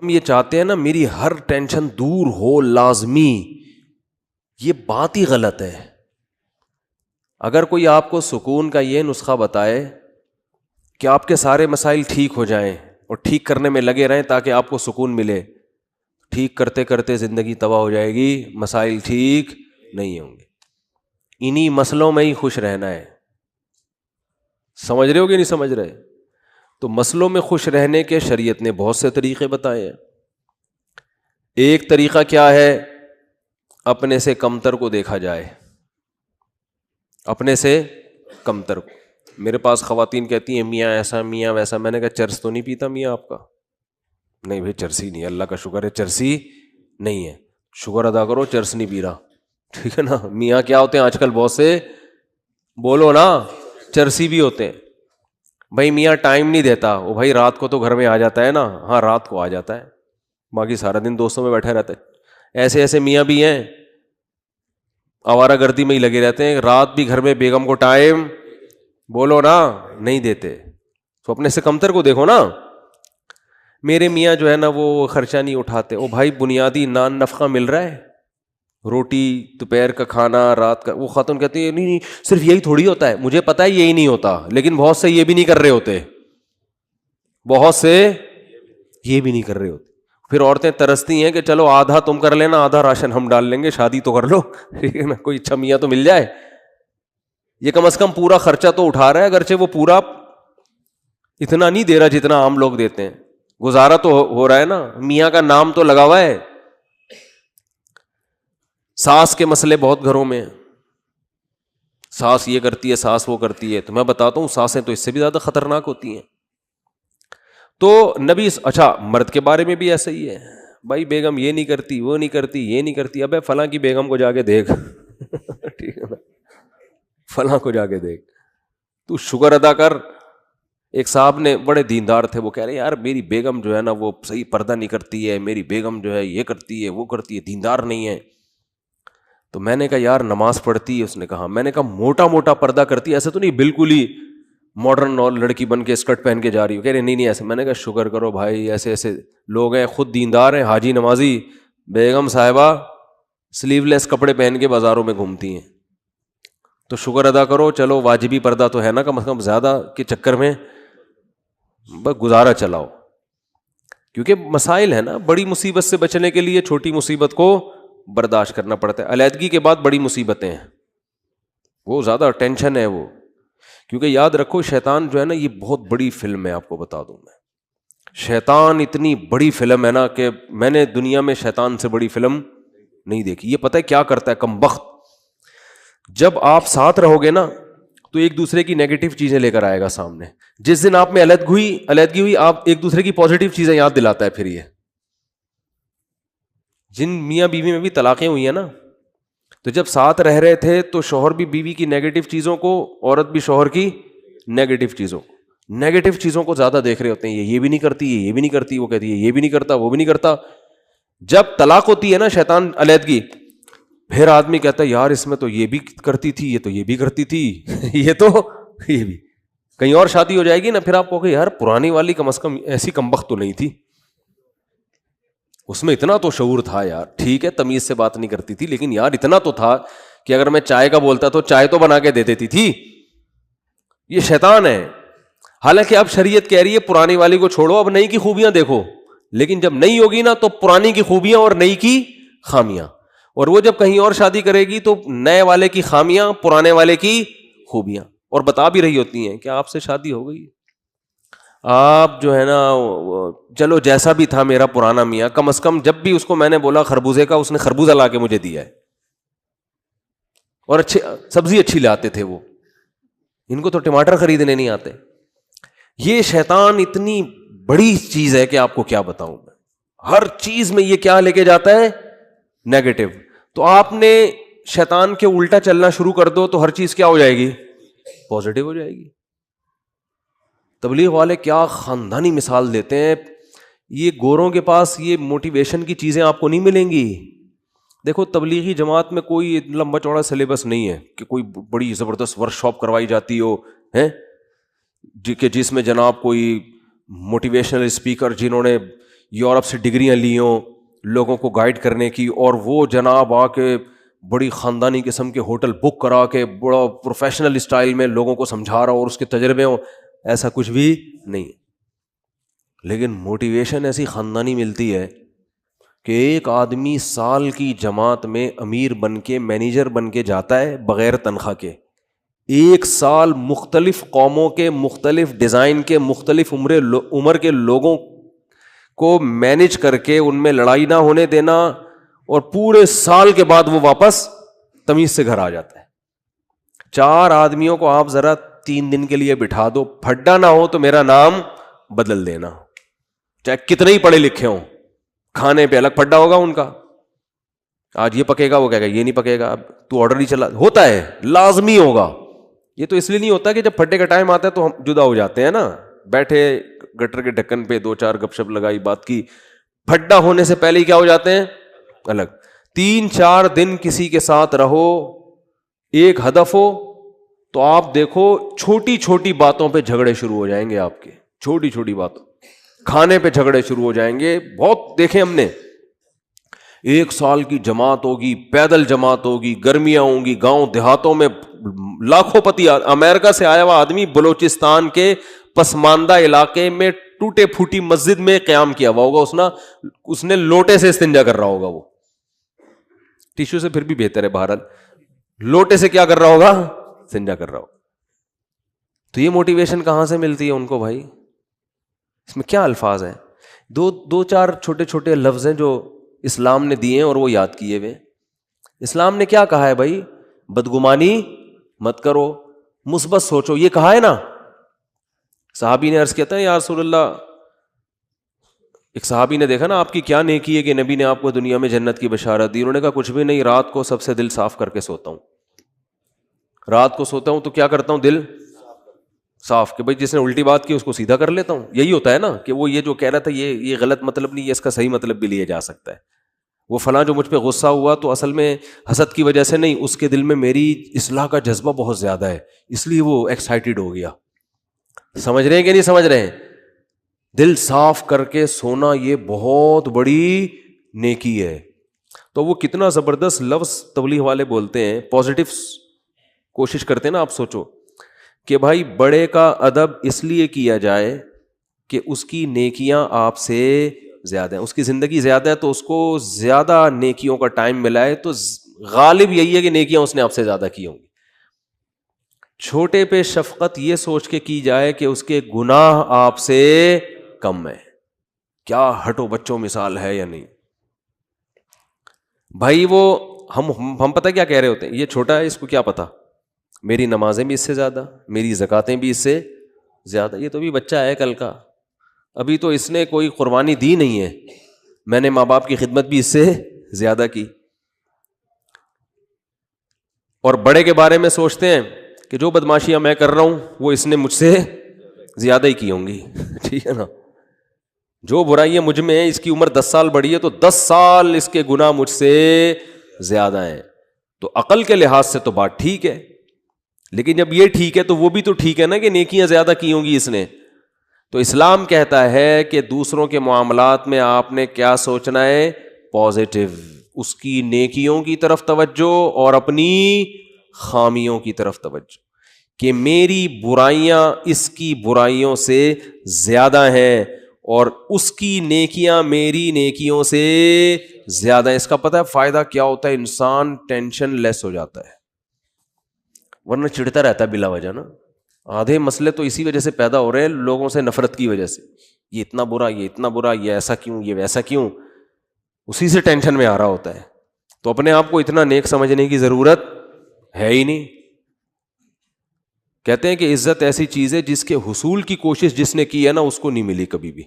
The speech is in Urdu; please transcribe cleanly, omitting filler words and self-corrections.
ہم یہ چاہتے ہیں نا میری ہر ٹینشن دور ہو لازمی، یہ بات ہی غلط ہے. اگر کوئی آپ کو سکون کا یہ نسخہ بتائے کہ آپ کے سارے مسائل ٹھیک ہو جائیں اور ٹھیک کرنے میں لگے رہیں تاکہ آپ کو سکون ملے، ٹھیک کرتے کرتے زندگی تباہ ہو جائے گی، مسائل ٹھیک نہیں ہوں گے. انہی مسئلوں میں ہی خوش رہنا ہے. سمجھ رہے ہو کہ نہیں سمجھ رہے؟ تو مسئلوں میں خوش رہنے کے شریعت نے بہت سے طریقے بتائے ہیں. ایک طریقہ کیا ہے؟ اپنے سے کمتر کو دیکھا جائے، اپنے سے کمتر کو. میرے پاس خواتین کہتی ہیں میاں ایسا میاں ویسا. میں نے کہا چرس تو نہیں پیتا میاں آپ کا؟ نہیں بھائی چرسی نہیں، اللہ کا شکر ہے چرسی نہیں ہے. شکر ادا کرو چرس نہیں پی رہا، ٹھیک ہے نا. میاں کیا ہوتے ہیں آج کل بہت سے، بولو نا، چرسی بھی ہوتے ہیں. بھائی میاں ٹائم نہیں دیتا، وہ بھائی رات کو تو گھر میں آ جاتا ہے نا. ہاں رات کو آ جاتا ہے، باقی سارا دن دوستوں میں بیٹھے رہتے. ایسے ایسے میاں بھی ہیں آوارہ گردی میں ہی لگے رہتے ہیں، رات بھی گھر میں بیگم کو ٹائم، بولو نا، نہیں دیتے. تو اپنے سے کمتر کو دیکھو نا. میرے میاں جو ہے نا وہ خرچہ نہیں اٹھاتے. او بھائی بنیادی نان نفقہ مل رہا ہے، روٹی، دوپہر کا کھانا، رات کا. وہ خاتون کہتی ہے نہیں صرف یہی تھوڑی ہوتا ہے. مجھے پتا ہے یہی نہیں ہوتا، لیکن بہت سے یہ بھی نہیں کر رہے ہوتے، بہت سے یہ بھی نہیں کر رہے ہوتے. پھر عورتیں ترستی ہیں کہ چلو آدھا تم کر لینا، آدھا راشن ہم ڈال لیں گے، شادی تو کر لو، ٹھیک ہے نا. کوئی اچھا میاں تو مل جائے. یہ کم از کم پورا خرچہ تو اٹھا رہا ہے، اگرچہ وہ پورا اتنا نہیں دے رہا جتنا عام لوگ دیتے ہیں. گزارا تو ہو رہا ہے نا، میاں کا نام تو لگا ہوا ہے. ساس کے مسئلے بہت گھروں میں ہیں، ساس یہ کرتی ہے، ساس وہ کرتی ہے. تو میں بتاتا ہوں ساسیں تو اس سے بھی زیادہ خطرناک ہوتی ہیں. تو نبی، اچھا مرد کے بارے میں بھی ایسا ہی ہے. بھائی بیگم یہ نہیں کرتی، وہ نہیں کرتی، یہ نہیں کرتی. ابے فلاں کی بیگم کو جا کے دیکھ، ٹھیک ہے نا، فلاں کو جا کے دیکھ، تو شکر ادا کر. ایک صاحب نے، بڑے دیندار تھے، وہ کہہ رہے یار میری بیگم جو ہے نا وہ صحیح پردہ نہیں کرتی ہے، میری بیگم جو ہے یہ کرتی ہے وہ کرتی ہے، دیندار نہیں ہے. تو میں نے کہا یار نماز پڑھتی ہے؟ اس نے کہا. میں نے کہا موٹا موٹا پردہ کرتی ہے، ایسے تو نہیں بالکل ہی ماڈرن لڑکی بن کے اسکرٹ پہن کے جا رہی ہو؟ کہہ رہے نہیں ایسے. میں نے کہا شکر کرو بھائی، ایسے ایسے لوگ ہیں خود دیندار ہیں، حاجی نمازی، بیگم صاحبہ سلیو لیس کپڑے پہن کے بازاروں میں گھومتی ہیں. تو شکر ادا کرو، چلو واجبی پردہ تو ہے نا کم از کم، زیادہ کے چکر میں بس گزارا چلاؤ. کیونکہ مسائل ہے نا، بڑی مصیبت سے بچنے کے لیے چھوٹی مصیبت کو برداشت کرنا پڑتا ہے. علیحدگی کے بعد بڑی مصیبتیں ہیں، وہ زیادہ ٹینشن ہے وہ. کیونکہ یاد رکھو شیطان جو ہے نا یہ بہت بڑی فلم ہے. آپ کو بتا دوں میں، شیطان اتنی بڑی فلم ہے نا کہ میں نے دنیا میں شیطان سے بڑی فلم نہیں دیکھی. یہ پتہ ہے کیا کرتا ہے کمبخت؟ جب آپ ساتھ رہو گے نا تو ایک دوسرے کی نیگیٹو چیزیں لے کر آئے گا سامنے. جس دن آپ میں علیحدگی ہوئی، آپ ایک دوسرے کی پازیٹیو چیزیں یاد دلاتا ہے. پھر یہ جن میاں بیوی میں بھی طلاقیں ہوئی ہیں نا، تو جب ساتھ رہ رہے تھے تو شوہر بھی بیوی کی نیگیٹو چیزوں کو، عورت بھی شوہر کی نیگیٹو چیزوں کو زیادہ دیکھ رہے ہوتے ہیں. یہ بھی نہیں کرتی، یہ بھی نہیں کرتی، وہ کہتی ہے یہ بھی نہیں کرتا، وہ بھی نہیں کرتا. جب طلاق ہوتی ہے نا شیطان، علیحدگی، پھر آدمی کہتا ہے یار اس میں تو یہ بھی کرتی تھی، یہ تو یہ بھی کرتی تھی، یہ تو یہ بھی. کہیں اور شادی ہو جائے گی نا، پھر آپ کہو گے یار پرانی والی کم از کم ایسی کمبخت تو نہیں تھی، اس میں اتنا تو شعور تھا یار. ٹھیک ہے تمیز سے بات نہیں کرتی تھی، لیکن یار اتنا تو تھا کہ اگر میں چائے کا بولتا تو چائے تو بنا کے دے دیتی تھی. یہ شیطان ہے. حالانکہ اب شریعت کہہ رہی ہے پرانی والی کو چھوڑو، اب نئی کی خوبیاں دیکھو. لیکن جب نئی ہوگی نا تو پرانی کی خوبیاں اور نئی کی خامیاں، اور وہ جب کہیں اور شادی کرے گی تو نئے والے کی خامیاں، پرانے والے کی خوبیاں. اور بتا بھی رہی ہوتی ہیں کہ آپ سے شادی ہو گئی، آپ جو ہے نا چلو جیسا بھی تھا میرا پرانا میاں، کم از کم جب بھی اس کو میں نے بولا خربوزے کا، اس نے خربوزہ لا کے مجھے دیا ہے. اور سبزی اچھی لاتے تھے وہ، ان کو تو ٹماٹر خریدنے نہیں آتے. یہ شیطان اتنی بڑی چیز ہے کہ آپ کو کیا بتاؤں میں. ہر چیز میں یہ کیا لے کے جاتا ہے؟ نیگیٹو. تو آپ نے شیطان کے الٹا چلنا شروع کر دو تو ہر چیز کیا ہو جائے گی؟ پازیٹو ہو جائے گی. تبلیغ والے کیا خاندانی مثال دیتے ہیں. یہ گوروں کے پاس یہ موٹیویشن کی چیزیں آپ کو نہیں ملیں گی. دیکھو تبلیغی جماعت میں کوئی لمبا چوڑا سلیبس نہیں ہے کہ کوئی بڑی زبردست ورک شاپ کروائی جاتی ہو کہ جس میں جناب کوئی موٹیویشنل اسپیکر جنہوں نے یورپ سے ڈگریاں لی ہوں لوگوں کو گائیڈ کرنے کی, اور وہ جناب آ کے بڑی خاندانی قسم کے ہوٹل بک کرا کے بڑا پروفیشنل اسٹائل میں لوگوں کو سمجھا رہا ہو اور اس کے تجربے ہوں, ایسا کچھ بھی نہیں. لیکن موٹیویشن ایسی خاندانی ملتی ہے کہ ایک آدمی سال کی جماعت میں امیر بن کے مینیجر بن کے جاتا ہے بغیر تنخواہ کے. ایک سال مختلف قوموں کے, مختلف ڈیزائن کے, مختلف عمر کے لوگوں کو مینیج کر کے ان میں لڑائی نہ ہونے دینا, اور پورے سال کے بعد وہ واپس تمیز سے گھر آ جاتا ہے. 4 آدمیوں کو آپ ذرا 3 دن کے لیے بٹھا دو, پھڈا نہ ہو تو میرا نام بدل دینا, چاہے کتنے ہی پڑھے لکھے ہوں, کھانے پہ الگ پھڈا ہوگا ان کا. آج یہ پکے گا, وہ کہے گا یہ نہیں پکے گا, اب تو آرڈر ہی چلا, ہوتا ہے لازمی ہوگا. یہ تو اس لیے نہیں ہوتا کہ جب پھڈے کا ٹائم آتا ہے تو ہم جدا ہو جاتے ہیں نا, بیٹھے گٹر کے ڈھکن پہ 2-4 گپ شپ لگائی, بات کی. پھڈا ہونے سے پہلے ہی کیا ہو جاتے ہیں الگ. 3-4 دن کسی کے ساتھ رہو, ایک ہدف ہو, تو آپ دیکھو چھوٹی چھوٹی باتوں پہ جھگڑے شروع ہو جائیں گے آپ کے, چھوٹی چھوٹی باتوں, کھانے پہ جھگڑے شروع ہو جائیں گے. بہت دیکھیں ہم نے, 1 سال کی جماعت ہوگی, پیدل جماعت ہوگی, گرمیاں ہوں گی, گاؤں دیہاتوں میں لاکھوں پتی, امریکہ سے آیا ہوا آدمی بلوچستان کے پسماندہ علاقے میں ٹوٹے پھوٹی مسجد میں قیام کیا ہوا ہوگا, اس نے لوٹے سے استنجا کر رہا ہوگا, وہ ٹیشو سے پھر بھی بہتر ہے, بہرحال لوٹے سے کیا کر رہا ہوگا, استنجا کر رہا ہوگا. تو یہ موٹیویشن کہاں سے ملتی ہے ان کو بھائی؟ اس میں کیا الفاظ ہیں؟ 2-4 چھوٹے چھوٹے لفظ ہیں جو اسلام نے دیے ہیں اور وہ یاد کیے ہوئے. اسلام نے کیا کہا ہے بھائی؟ بدگمانی مت کرو, مثبت سوچو, یہ کہا ہے نا. صحابی نے عرض کیا تھا یا رسول اللہ, ایک صحابی نے دیکھا نا آپ کی کیا نیکی ہے کہ نبی نے آپ کو دنیا میں جنت کی بشارت دی. انہوں نے کہا کچھ بھی نہیں, رات کو سب سے دل صاف کر کے سوتا ہوں. رات کو سوتا ہوں تو کیا کرتا ہوں, دل صاف, کہ بھائی جس نے الٹی بات کی اس کو سیدھا کر لیتا ہوں. یہی ہوتا ہے نا کہ وہ یہ جو کہہ رہا تھا یہ غلط مطلب نہیں ہے, اس کا صحیح مطلب بھی لیا جا سکتا ہے. وہ فلاں جو مجھ پہ غصہ ہوا تو اصل میں حسد کی وجہ سے نہیں, اس کے دل میں میری اصلاح کا جذبہ بہت زیادہ ہے, اس لیے وہ ایکسائٹیڈ ہو گیا. سمجھ رہے ہیں کہ نہیں سمجھ رہے ہیں؟ دل صاف کر کے سونا یہ بہت بڑی نیکی ہے. تو وہ کتنا زبردست لفظ تبلیغ والے بولتے ہیں, پازیٹیو کوشش کرتے ہیں نا. آپ سوچو کہ بھائی بڑے کا ادب اس لیے کیا جائے کہ اس کی نیکیاں آپ سے زیادہ ہیں, اس کی زندگی زیادہ ہے, تو اس کو زیادہ نیکیوں کا ٹائم ملا ہے, تو غالب یہی ہے کہ نیکیاں اس نے آپ سے زیادہ کی ہوں گی. چھوٹے پہ شفقت یہ سوچ کے کی جائے کہ اس کے گناہ آپ سے کم ہے. کیا ہٹو بچوں مثال ہے یا نہیں بھائی؟ وہ ہم پتہ کیا کہہ رہے ہوتے ہیں, یہ چھوٹا ہے, اس کو کیا پتا, میری نمازیں بھی اس سے زیادہ, میری زکاتیں بھی اس سے زیادہ, یہ تو بھی بچہ ہے کل کا, ابھی تو اس نے کوئی قربانی دی نہیں ہے, میں نے ماں باپ کی خدمت بھی اس سے زیادہ کی. اور بڑے کے بارے میں سوچتے ہیں کہ جو بدماشیاں میں کر رہا ہوں وہ اس نے مجھ سے زیادہ ہی کی ہوں گی. ٹھیک ہے نا, جو برائیاں مجھ میں ہیں, اس کی عمر 10 سال بڑی ہے تو 10 سال اس کے گناہ مجھ سے زیادہ ہیں. تو عقل کے لحاظ سے تو بات ٹھیک ہے, لیکن جب یہ ٹھیک ہے تو وہ بھی تو ٹھیک ہے نا کہ نیکیاں زیادہ کی ہوں گی اس نے. تو اسلام کہتا ہے کہ دوسروں کے معاملات میں آپ نے کیا سوچنا ہے, پازیٹیو, اس کی نیکیوں کی طرف توجہ اور اپنی خامیوں کی طرف توجہ, کہ میری برائیاں اس کی برائیوں سے زیادہ ہیں اور اس کی نیکیاں میری نیکیوں سے زیادہ ہیں. اس کا پتہ ہے فائدہ کیا ہوتا ہے؟ انسان ٹینشن لیس ہو جاتا ہے, ورنہ چڑھتا رہتا ہے بلا وجہ نا. آدھے مسئلے تو اسی وجہ سے پیدا ہو رہے ہیں, لوگوں سے نفرت کی وجہ سے, یہ اتنا برا, یہ اتنا برا, یہ ایسا کیوں, یہ ویسا کیوں, اسی سے ٹینشن میں آ رہا ہوتا ہے. تو اپنے آپ کو اتنا نیک سمجھنے کی ضرورت ہے ہی نہیں. کہتے ہیں کہ عزت ایسی چیز ہے جس کے حصول کی کوشش جس نے کی ہے نا اس کو نہیں ملی کبھی بھی.